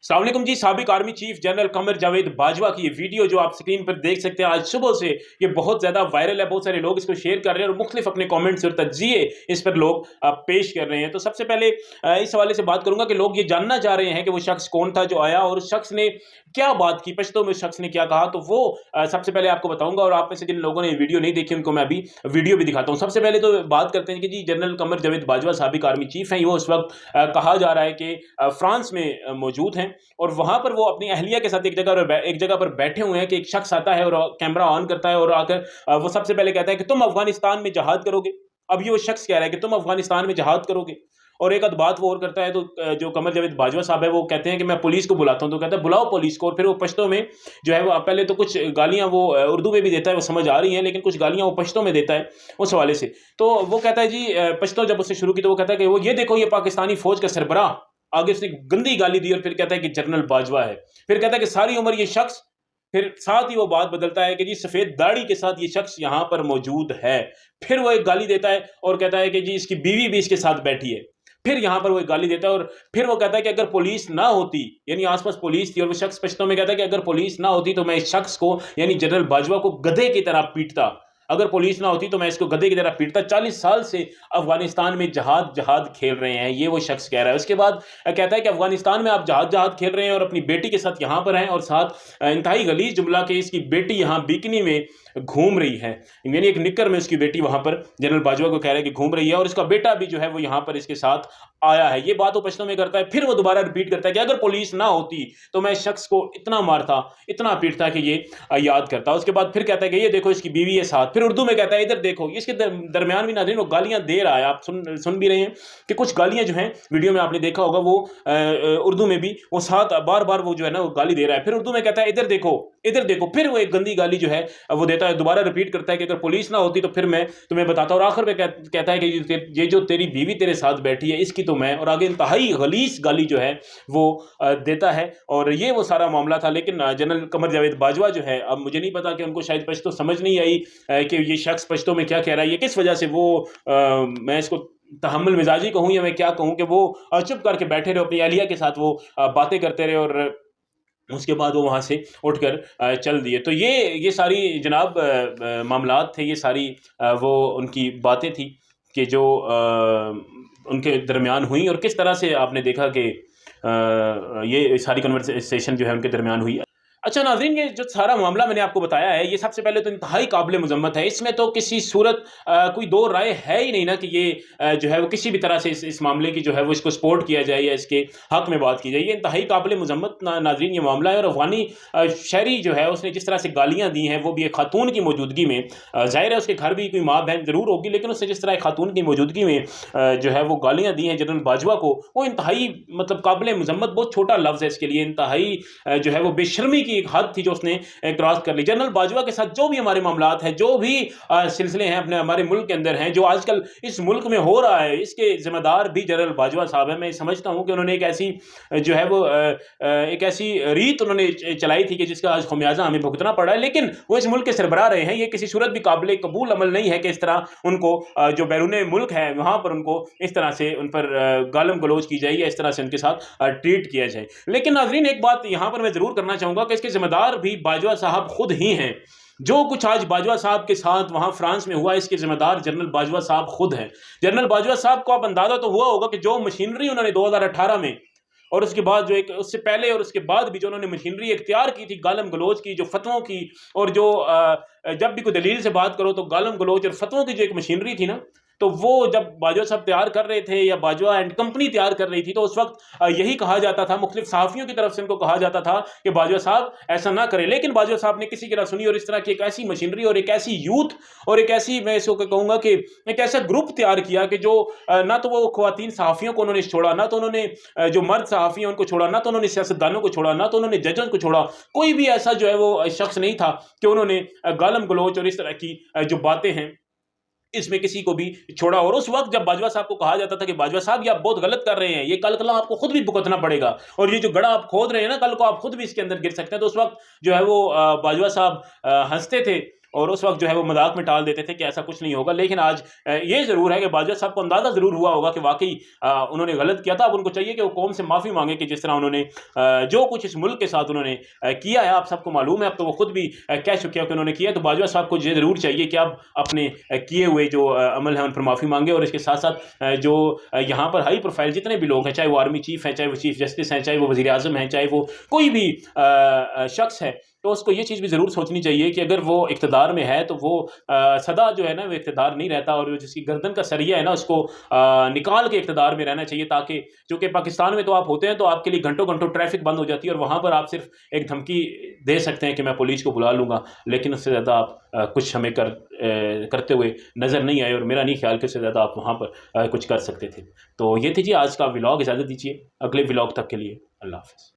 अस्सलाम वालेकुम जी। साबिक army chief general Qamar Javed Bajwa की ये वीडियो जो आप स्क्रीन पर देख सकते हैं आज सुबह से ये बहुत ज़्यादा वायरल है। बहुत सारे लोग इसको शेयर कर रहे हैं और मुख्तलिफ अपने कमेंट्स और तज्जिए इस पर लोग पेश कर रहे हैं। तो सबसे पहले इस हवाले से बात करूंगा कि लोग ये जानना चाह रहे हैं कि वो शख्स कौन था जो आया और उस शख्स ने क्या बात की, पश्तो में उस शख्स ने क्या कहा। तो वो सबसे पहले आपको बताऊंगा और आप में से जिन लोगों ने वीडियो नहीं देखी उनको मैं अभी वीडियो भी दिखाता हूँ। सबसे पहले तो बात करते हैं कि जी जनरल कमर जावेद बाजवा साबिक आर्मी चीफ हैं। वो उस वक्त कहा जा रहा है कि फ्रांस में मौजूद हैं और वहां पर वो अपनी अहलिया के साथ एक जगह पर बैठे हुए हैं कि एक शख्स आता है और कैमरा ऑन करता है और आकर वो सबसे पहले कहता है कि तुम अफगानिस्तान में जहाद करोगे। अब ये वो शख्स कह रहा है कि तुम अफगानिस्तान में जहाद करोगे और एक आध बात वो और करता है। तो जो कमर जावेद बाजवा साहब है वो कहते हैं कि मैं पुलिस को बुलाता हूं। तो कहता है बुलाओ पुलिस को। और फिर वो पश्तो में जो है वो पहले तो कुछ गालियां वो उर्दू में भी देता है, वो समझ आ रही हैं, लेकिन कुछ गालियां वो पश्तो में देता है उस हवाले से। तो वो कहता है जी पश्तो जब उससे शुरू की तो वो कहता है कि वो ये देखो ये पाकिस्तानी फौज का सरबराह। आगे उसने गंदी गाली दी और फिर कहता है कि जनरल बाजवा है। फिर कहता है कि सारी उम्र ये शख्स, फिर साथ ही वो बात बदलता है कि जी सफेद दाढ़ी के साथ ये शख्स यहां पर मौजूद है। फिर वो एक गाली देता है और कहता है कि जी इसकी बीवी भी इसके साथ बैठी है। फिर यहां पर वो एक गाली देता है और फिर वो कहता है कि अगर पुलिस ना होती, यानी आसपास पुलिस थी, और वो शख्स पश्तो में कहता है कि अगर पुलिस ना होती तो मैं इस शख्स को यानी जनरल बाजवा को गधे की तरह पीटता। अगर पुलिस ना होती तो मैं इसको गधे की तरह पीटता। 40 साल से अफगानिस्तान में जहाद जहाद खेल रहे हैं, ये वो शख्स कह रहा है। उसके बाद कहता है कि अफगानिस्तान में आप जहाद जहाद खेल रहे हैं और अपनी बेटी के साथ यहां पर हैं, और साथ इंतहाई गलीज जुमला कि इसकी बेटी यहां बिकनी में घूम रही है, यानी एक निक्कर में उसकी बेटी वहां पर जनरल बाजवा को कह रहा है कि घूम रही है और इसका बेटा भी जो है वो यहां पर इसके साथ आया है। ये बात वो पश्तो में करता है। फिर वो दोबारा रिपीट करता है कि अगर पुलिस ना होती तो मैं इस शख्स को इतना मारता, इतना पीटता कि ये याद करता। उसके बाद फिर कहता है कि ये देखो इसकी बीवी है साथ। फिर उर्दू में कहता है इधर देखो। इसके दरमियान भी नाज़रीन वो गालियां दे रहा है। आप सुन भी रहे हैं कि कुछ गालियां जो हैं वीडियो में आपने देखा होगा वो उर्दू में भी वो साथ बार बार वो जो है ना वो गाली दे रहा है। फिर उर्दू में कहता है इधर देखो इधर देखो। फिर वो एक गंदी गाली जो है वो देता है, दोबारा रिपीट करता है कि अगर पुलिस ना होती तो फिर मैं तुम्हें बताता। और आखिर में कहता है कि ये जो तेरी बीवी तेरे साथ बैठी है इसकी तो मैं, और आगे इंतहाई गलीस गाली जो है वो देता है। और ये वो सारा मामला था। लेकिन जनरल कमर जावेद बाजवा जो है, अब मुझे नहीं पता कि उनको शायद पश्तो समझ नहीं आई कि ये शख्स पश्तो में क्या कह रहा है, ये किस वजह से वो मैं इसको तहम्मुल मिजाजी कहूँ या मैं क्या कहूँ कि वो चुप करके बैठे रहे, अपनी अहलिया के साथ वो बातें करते रहे और उसके बाद वो वहाँ से उठकर चल दिए। तो ये सारी जनाब मामलात थे, ये सारी वो उनकी बातें थी कि जो उनके दरमियान हुई और किस तरह से आपने देखा कि ये सारी कन्वर्सेशन जो है उनके दरमियान हुई। अच्छा नाज़रीन, ये जो सारा मामला मैंने आपको बताया है ये सबसे पहले तो इंतहाई काबिल मज़म्मत है। इसमें तो किसी सूरत कोई दो राय है ही नहीं ना कि ये जो है वो किसी भी तरह से इस मामले की जो है वो इसको सपोर्ट किया जाए या इसके हक़ में बात की जाए। ये इंतहाई काबिल मज़म्मत नाज़रीन ये मामला है। और अफ़गानी शहरी जो है उसने जिस तरह से गालियाँ दी हैं, वो भी एक खातून की मौजूदगी में, ज़ाहिर है उसके घर भी कोई माँ बहन ज़रूर होगी, लेकिन उसने जिस तरह एक खातून की मौजूदगी में जो है वो गालियाँ दी हैं जनरल बाजवा को, वो इंतहाई मतलब काबिल मज़म्मत, बहुत छोटा लफ्ज़ है इसके लिए। इंतहाई जो है वो बेशर्मी की एक हद थी जो उसने क्रॉस कर ली। जनरल बाजवा के साथ जो भी हमारे मामलात हैं, जो भी सिलसिले हैं अपने हमारे मुल्क के अंदर हैं, जो आजकल इस मुल्क में हो रहा है, इसके जिम्मेदार भी जनरल बाजवा साहब हैं। मैं समझता हूं कि उन्होंने एक ऐसी जो है वो एक ऐसी रीत उन्होंने चलाई थी कि जिसका आज खमियाजा हमें भुगतना पड़ा है, लेकिन वो इस मुल्क के सरबराह रहे हैं। ये किसी सूरत भी काबिल कबूल अमल नहीं है कि इस तरह उनको जो बैरून मुल्क है वहां पर उनको इस तरह से उन पर गालम गलोच की जाए या इस तरह से उनके साथ ट्रीट किया जाए। लेकिन नाज़रीन एक बात यहां पर मैं जरूर करना चाहूंगा कि इसके जिम्मेदार भी बाजवा साहब खुद ही हैं। जो कुछ आज बाजवा साहब के साथ वहां फ्रांस में हुआ, इसके जिम्मेदार जनरल बाजवा साहब खुद हैं। जनरल बाजवा साहब को आप अंदाजा तो हुआ होगा कि जो मशीनरी उन्होंने 2018 में और उसके बाद जो एक उससे पहले और उसके बाद भी जो उन्होंने मशीनरी इख्तियार की थी गालम गलोच की, जो फतवों की, और जो जब भी कोई दलील से बात करो तो गालम गलोच और फतवों की जो एक मशीनरी थी ना, तो वो जब बाजवा साहब तैयार कर रहे थे या बाजवा एंड कंपनी तैयार कर रही थी, तो उस वक्त यही कहा जाता था, मुख्तलिफ सहाफ़ियों की तरफ से उनको कहा जाता था कि बाजवा साहब ऐसा ना करें। लेकिन बाजवा साहब ने किसी की ना सुनी और इस तरह की एक ऐसी मशीनरी और एक ऐसी यूथ और एक ऐसी, मैं इसको कहूँगा कि एक ऐसा ग्रुप तैयार किया कि जो ना तो वो ख़वातीन सहाफ़ियों को उन्होंने छोड़ा, ना तो उन्होंने जो मर्द सहाफ़ी हैं उनको छोड़ा, ना तो उन्होंने सियासतदानों को छोड़ा, ना तो उन्होंने जजों को छोड़ा। कोई भी ऐसा जो है वो शख्स नहीं था कि उन्होंने गालम गलोच और इस तरह की जो बातें हैं इसमें किसी को भी छोड़ा। और उस वक्त जब बाजवा साहब को कहा जाता था कि बाजवा साहब ये आप बहुत गलत कर रहे हैं, ये कल कल आपको खुद भी भुगतना पड़ेगा, और ये जो गड़ा आप खोद रहे हैं ना, कल को आप खुद भी इसके अंदर गिर सकते हैं, तो उस वक्त जो है वो बाजवा साहब हंसते थे اور اس وقت جو ہے وہ مذاق میں ٹال دیتے تھے کہ ایسا کچھ نہیں ہوگا. لیکن آج یہ ضرور ہے کہ باجوہ صاحب کو اندازہ ضرور ہوا ہوگا کہ واقعی انہوں نے غلط کیا تھا. اب ان کو چاہیے کہ وہ قوم سے معافی مانگے کہ جس طرح انہوں نے جو کچھ اس ملک کے ساتھ انہوں نے کیا ہے آپ سب کو معلوم ہے. اب تو وہ خود بھی کہہ چکے ہیں کہ انہوں نے کیا. تو باجوہ صاحب کو یہ ضرور چاہیے کہ اب اپنے کیے ہوئے جو عمل ہیں ان پر معافی مانگے. اور اس کے ساتھ ساتھ جو یہاں پر ہائی پروفائل جتنے بھی لوگ ہیں, چاہے وہ آرمی چیف ہیں, چاہے وہ چیف جسٹس ہیں, چاہے وہ وزیر اعظم ہیں, چاہے وہ کوئی بھی شخص ہے, تو اس کو یہ چیز بھی ضرور سوچنی چاہیے کہ اگر وہ اقتدار میں ہے تو وہ سدا جو ہے نا وہ اقتدار نہیں رہتا, اور جس کی گردن کا سریہ ہے نا اس کو نکال کے اقتدار میں رہنا چاہیے. تاکہ چونکہ پاکستان میں تو آپ ہوتے ہیں تو آپ کے لیے گھنٹوں گھنٹوں ٹریفک بند ہو جاتی ہے, اور وہاں پر آپ صرف ایک دھمکی دے سکتے ہیں کہ میں پولیس کو بلا لوں گا, لیکن اس سے زیادہ آپ کچھ ہمیں کرتے ہوئے نظر نہیں آئے, اور میرا نہیں خیال کہ اس سے زیادہ آپ وہاں پر کچھ کر سکتے تھے. تو یہ تھی جی آج کا ولاگ. اجازت دیجیے اگلے ولاگ تک کے لیے. اللہ حافظ.